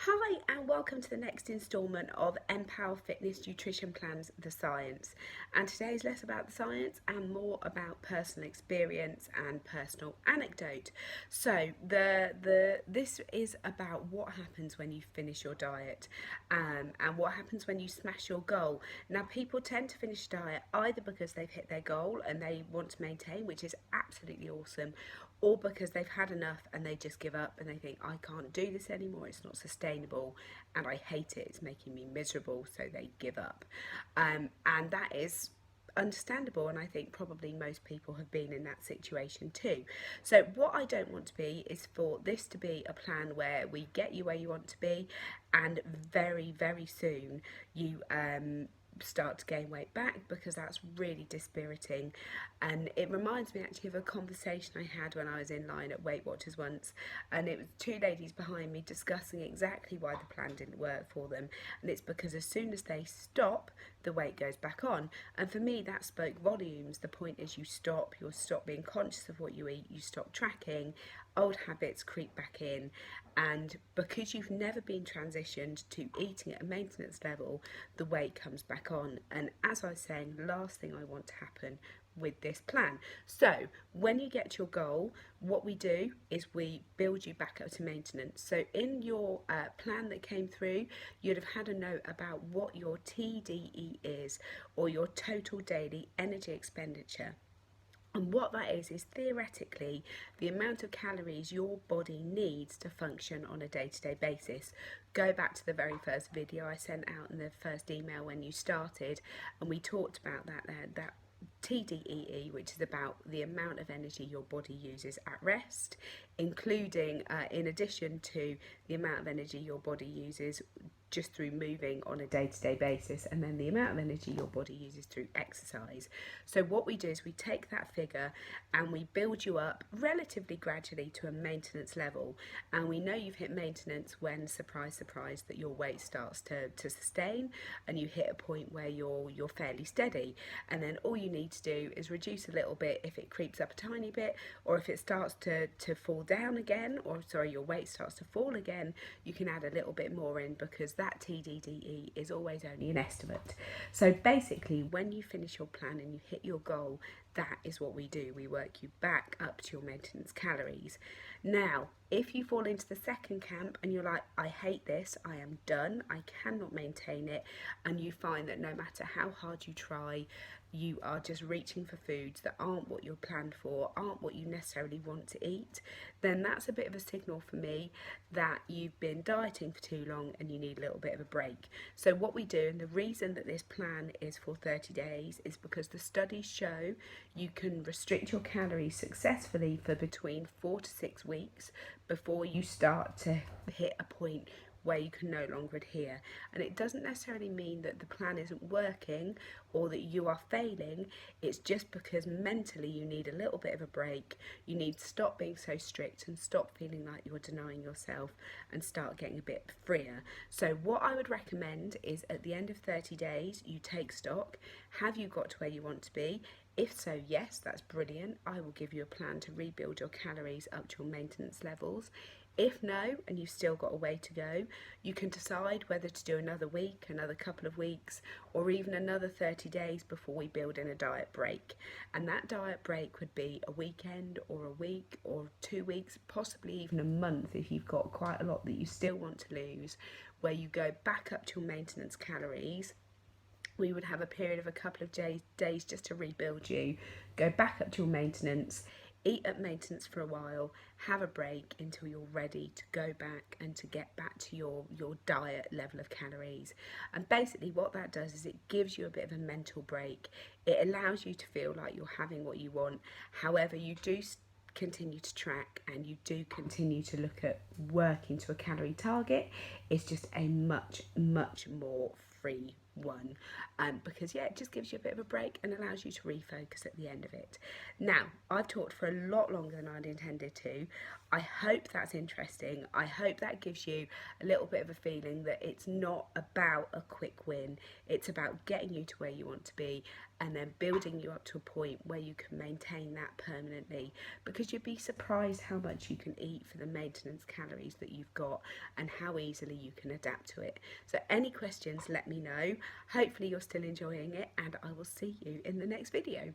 Hi and welcome to the next instalment of Empower Fitness Nutrition Plans, The Science. And today is less about the science and more about personal experience and personal anecdote. So this is about what happens when you finish your diet, and what happens when you smash your goal. Now people tend to finish diet either because they've hit their goal and they want to maintain, which is absolutely awesome, or because they've had enough and they just give up and they think, I can't do this anymore, it's not sustainable and I hate it, it's making me miserable, so they give up. And that is understandable, and I think probably most people have been in that situation too. So what I don't want to be is for this to be a plan where we get you where you want to be and very soon you start to gain weight back, because that's really dispiriting. And it reminds me actually of a conversation I had when I was in line at Weight Watchers once, and it was two ladies behind me discussing exactly why the plan didn't work for them. And it's because as soon as they stop, the weight goes back on. And for me that spoke volumes. The point is you stop being conscious of what you eat, you stop tracking, old habits creep back in, and because you've never been transitioned to eating at a maintenance level, the weight comes back on. And as I was saying, the last thing I want to happen with this plan. So when you get your goal, what we do is we build you back up to maintenance. So in your plan that came through, you'd have had a note about what your TDE is, or your total daily energy expenditure. And what that is theoretically the amount of calories your body needs to function on a day-to-day basis. Go back to the very first video I sent out in the first email when you started, and we talked about that TDEE, which is about the amount of energy your body uses at rest, including, in addition to the amount of energy your body uses just through moving on a day-to-day basis, and then the amount of energy your body uses through exercise. So what we do is we take that figure and we build you up relatively gradually to a maintenance level, and we know you've hit maintenance when, surprise surprise, that your weight starts to sustain and you hit a point where you're fairly steady. And then all you need to do is reduce a little bit if it creeps up a tiny bit, or if it starts to fall down again, or sorry, your weight starts to fall again, you can add a little bit more in, because that TDDE is always only an estimate. So basically, when you finish your plan and you hit your goal, that is what we do. We work you back up to your maintenance calories. Now, if you fall into the second camp and you're like, I hate this, I am done, I cannot maintain it, and you find that no matter how hard you try, you are just reaching for foods that aren't what you're planned for, aren't what you necessarily want to eat, then that's a bit of a signal for me that you've been dieting for too long and you need a little bit of a break. So what we do, and the reason that this plan is for 30 days, is because the studies show you can restrict your calories successfully for between 4 to 6 weeks before you start to hit a point where you can no longer adhere. And it doesn't necessarily mean that the plan isn't working or that you are failing. It's just because mentally you need a little bit of a break. You need to stop being so strict and stop feeling like you're denying yourself, and start getting a bit freer. So what I would recommend is, at the end of 30 days, you take stock. Have you got to where you want to be? If so, yes, that's brilliant. I will give you a plan to rebuild your calories up to your maintenance levels. If no, and you've still got a way to go, you can decide whether to do another week, another couple of weeks, or even another 30 days before we build in a diet break. And that diet break would be a weekend or a week or 2 weeks, possibly even a month if you've got quite a lot that you still want to lose, where you go back up to your maintenance calories. We would have a period of a couple of days just to rebuild you, go back up to your maintenance, eat at maintenance for a while, have a break until you're ready to go back and to get back to your diet level of calories. And basically what that does is it gives you a bit of a mental break. It allows you to feel like you're having what you want. However, you do continue to track and you do continue to look at working to a calorie target. It's just a much more free one, because yeah, it just gives you a bit of a break and allows you to refocus at the end of it. Now, I've talked for a lot longer than I'd intended to. I hope that's interesting. I hope that gives you a little bit of a feeling that it's not about a quick win. It's about getting you to where you want to be and then building you up to a point where you can maintain that permanently, because you'd be surprised how much you can eat for the maintenance calories that you've got and how easily you can adapt to it. So any questions, let me know. Hopefully you're still enjoying it, and I will see you in the next video.